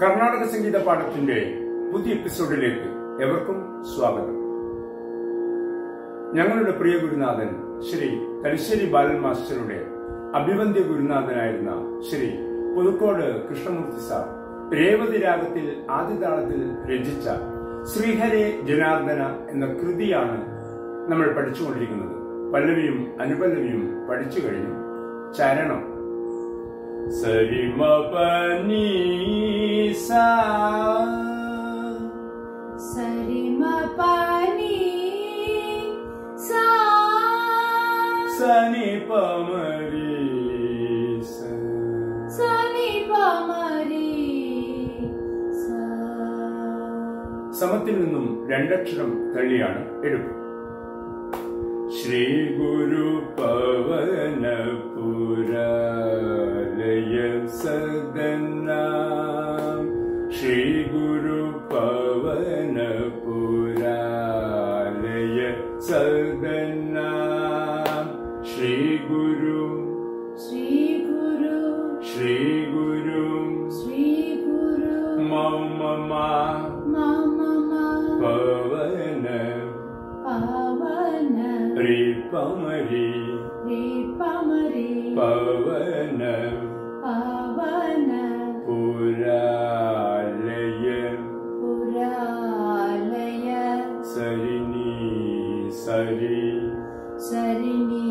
കർണാടക സംഗീത പാഠത്തിന്റെ പുതിയ എപ്പിസോഡിലേക്ക് എവർക്കും സ്വാഗതം. ഞങ്ങളുടെ പ്രിയ ഗുരുനാഥൻ ശ്രീ തലശ്ശേരി ബാലൻ മാസ്റ്ററുടെ അഭിവന്ദ്യ ഗുരുനാഥനായിരുന്ന ശ്രീ പുതുക്കോട് കൃഷ്ണമൂർത്തി സാർ രേവതി രാഗത്തിൽ ആദിതാളത്തിൽ രചിച്ച ശ്രീഹരേ ജനാർദ്ദന എന്ന കൃതിയാണ് നമ്മൾ പഠിച്ചുകൊണ്ടിരിക്കുന്നത്. പല്ലവിയും അനുപല്ലവിയും പഠിച്ചു കഴിഞ്ഞു. ചരണം സരിമ പനി സാ സരിമ പനി സാ സനി പമരി സനി പമരി സാ. സമത്തിൽ നിന്നും രണ്ടക്ഷരം തള്ളിയാണ് എടുപ്പ്. ശ്രീ ഗുരു പവന പുരാലയ സദന, ശ്രീ ഗുരു പവന പുരാലയ സദന, ശ്രീ ഗുരു ശ്രീ ഗുരു ശ്രീ ഗുരു ശ്രീ ഗുരു മമ മമ പവന പവന രി പമരി പമരി പവന പവന പുരാലയ പുരാലയ സരിനി സരി സരിണി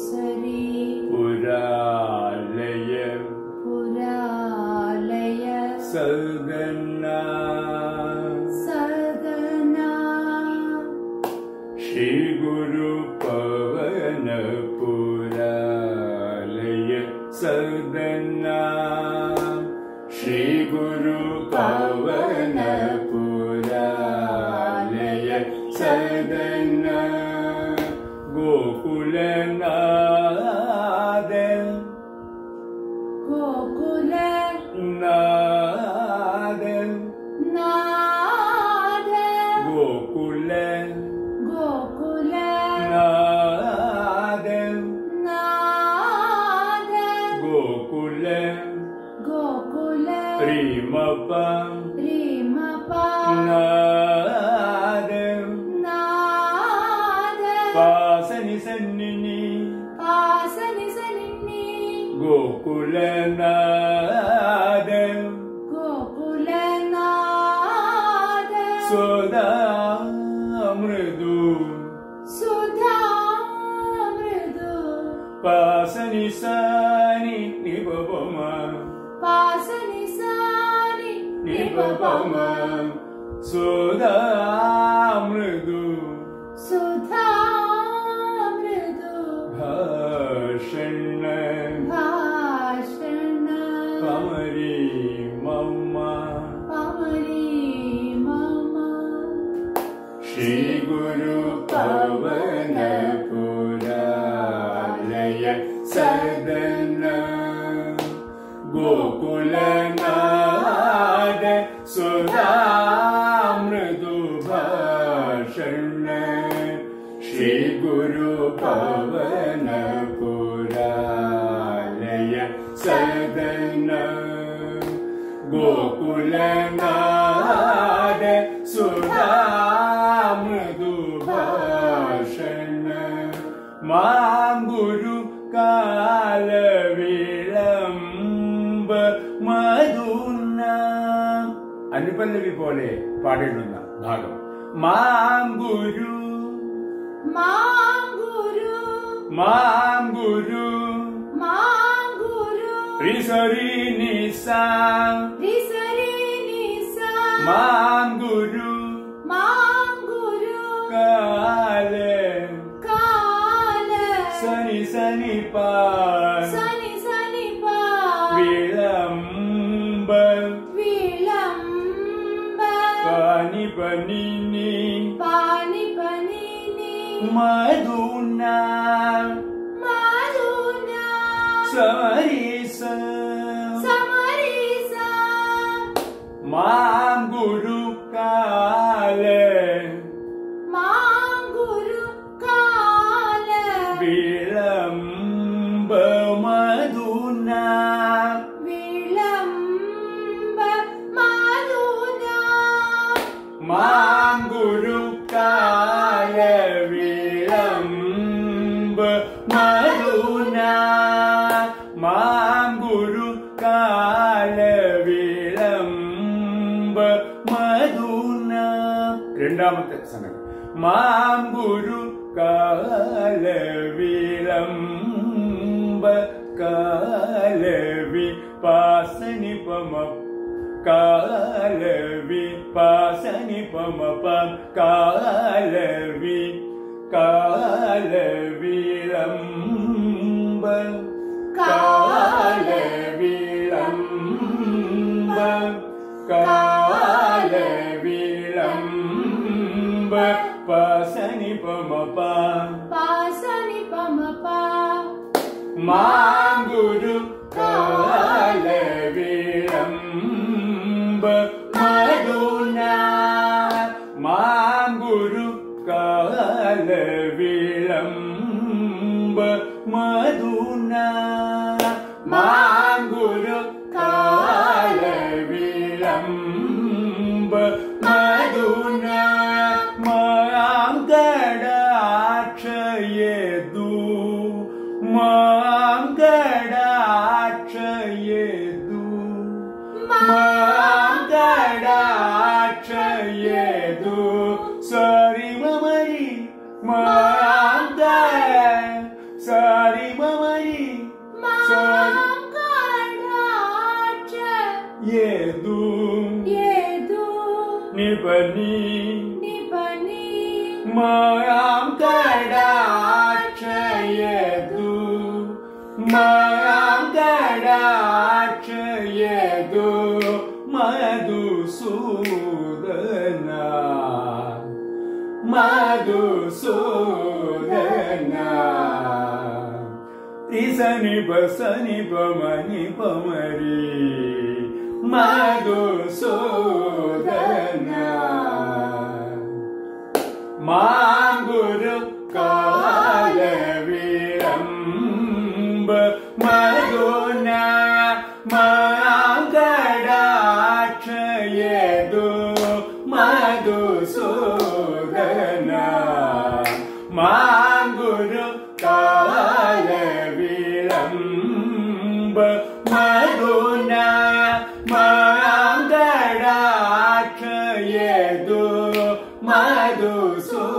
സരി പുരാലയ പുരാലയ സദന സദന. ശ്രീ ഗുരു പവന പുരാലയ സദന, ശ്രീ ഗുരു പവന പുരാലയ സദന, ഗോകുലനാഥൻ നാഥൻ ഗോകുലനാഥൻ ഗോകുല പ്രീമപ നാഥൻ പാസനി സന്നിനി ഗോകുലനാഥൻ സ്വദാ മൃദു പാസനി സാനി നിപമ നിപമ സ്വദാ മൃദു ഭാഷണ പമരി മമ്മ ശ്രീ ഗുരു പവന പുരാലയ സദന, ഗോകുലനാഥ സുധാ മൃദു ഭാഷണ, ശ്രീ ഗുരു പവന പുരാലയ സദന, ഗോകുലനാഥ സുധാ മൃദു ഭാഷണ, മാം ഗുരു കാല വിളംബ മധുന. അനുപല്ലവി പോലെ പാടേണ്ടുന്ന ഭാഗം. മാം ഗുരു മാം ഗുരു മാം ഗുരു മാം ഗുരു രി സരി നി സാ രി സരി നി സാ മാം ഗുരു കാല കാല സനി സനി പാ വിളംബ പാനി പനിനി മധുന സമരീസ മാം ഗുരു കാല വിളംബ മധുന മാം ഗുരു കാല വിളംബ് മധുന മാം ഗുരു കാല വിളംബ് മധുന രണ്ടാമത്തെ സമയം മാം ഗുരു കാല വിളംബ് കാലവി പാസനി പമ കാലവി പാസനി പമ പം കാലവി കാലവിളംബ കാലവിളംബ കാലവിളംബ പാസനി പമ പം പാസനി പമ പം മാം ഗുരു കാല വിളംബ മധുന മാം ഗുരു കാല വിളംബ മധുന മാം ഗുരു കാല വിളംബ മധുന മാം കടാക്ഷയേതു മാം കടാക്ഷയേതു മാം കടാക്ഷയേതു സരി മമരി മാം സരി മമരി മാം കടാക്ഷയേതു നിപനി നിപനി മാം കടാക്ഷയേതു മാം കടാക്ഷയേതു മധുസൂദന മധുസൂദന ത്രിസനി പസനി പമനി പമരി മധുസൂദന മാം ഗുരു കാല വിളംബ മധുന മാം കടാക്ഷയേതു മധുസൂദന മാം ഗുരു കാല വിളംബ മധുന മാം കടാക്ഷയേതു മധുസൂദന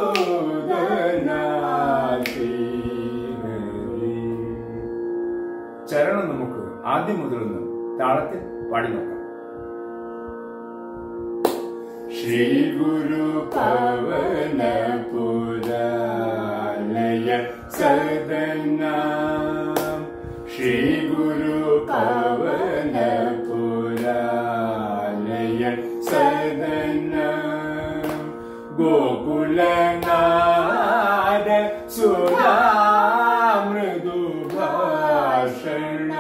ചരണം നമുക്ക് ആദ്യം മുതലൊന്ന് താളത്തിൽ പാടി നോക്കാം. ശ്രീ ഗുരു പവന പുരാലയ സദന ശ്രീ ഗുരു പവന പുരാലയ സദന ഗോകുലനാഥ സുരാമൃദു ഭാഷണ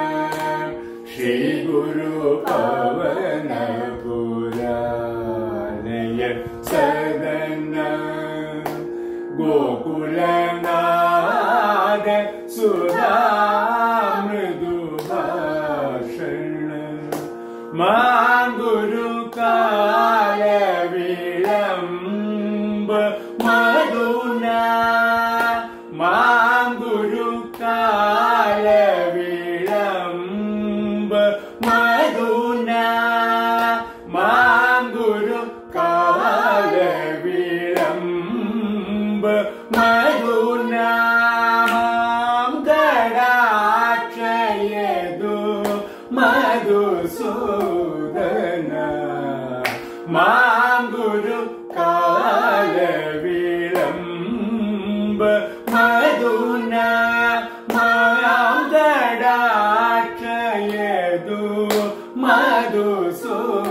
ശ്രീ ഗുരു പവന പുരാലയ സദന ഗോകുലനാഥ സുരാമൃദു ഭാഷണ മാം ഗുരു കാല വിളംബ മധുന മാം ഗുരു കാല വിളംബ മധുന മാം ഗുരു കാല വിളംബ മധുന മാം കടാക്ഷയേതു മധുസൂദന മാം ഗുരു കാല വിളംബ മധുന മാം കടാക്ഷയേതു മധുസൂദന